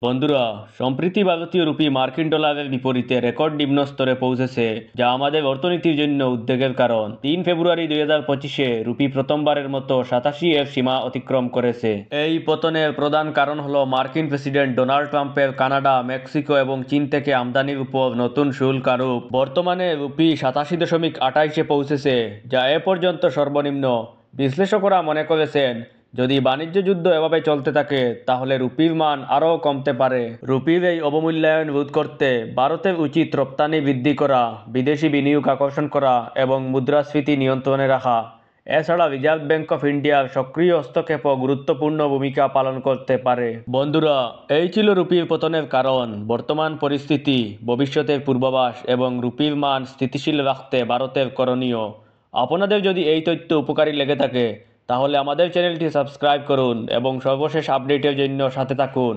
বন্ধুরা, সম্প্রতি ভারতীয় রুপি মার্কিন ডলারের বিপরীতে রেকর্ড নিম্ন স্তরে পৌঁছেছে, যা আমাদের অর্থনীতির জন্য উদ্বেগের কারণ। 3 ফেব্রুয়ারি 2025-এ রুপি প্রথমবারের মতো 87 এর সীমা অতিক্রম করেছে। এই পতনের প্রধান কারণ হলো মার্কিন প্রেসিডেন্ট ডোনাল্ড ট্রাম্পের কানাডা, মেক্সিকো এবং চীন থেকে আমদানির উপর নতুন শুল্ক আরোপ। বর্তমানে রুপি 87.28-এ পৌঁছেছে, যা এ পর্যন্ত সর্বনিম্ন। বিশ্লেষকরা মনে করেছেন, যদি বাণিজ্য যুদ্ধ এভাবে চলতে থাকে তাহলে রুপির মান আরও কমতে পারে। রুপির এই অবমূল্যায়ন রোধ করতে ভারতের উচিত রপ্তানি বৃদ্ধি করা, বিদেশি বিনিয়োগ আকর্ষণ করা এবং মুদ্রাস্ফীতি নিয়ন্ত্রণে রাখা। এছাড়া রিজার্ভ ব্যাংক অফ ইন্ডিয়ার সক্রিয় হস্তক্ষেপও গুরুত্বপূর্ণ ভূমিকা পালন করতে পারে। বন্ধুরা, এই ছিল রুপির পতনের কারণ, বর্তমান পরিস্থিতি, ভবিষ্যতের পূর্বাভাস এবং রুপির মান স্থিতিশীল রাখতে ভারতের করণীয়। আপনাদের যদি এই তথ্য উপকারী লেগে থাকে তাহলে আমাদের চ্যানেলটি সাবস্ক্রাইব করুন এবং সর্বশেষ আপডেটের জন্য সাথে থাকুন।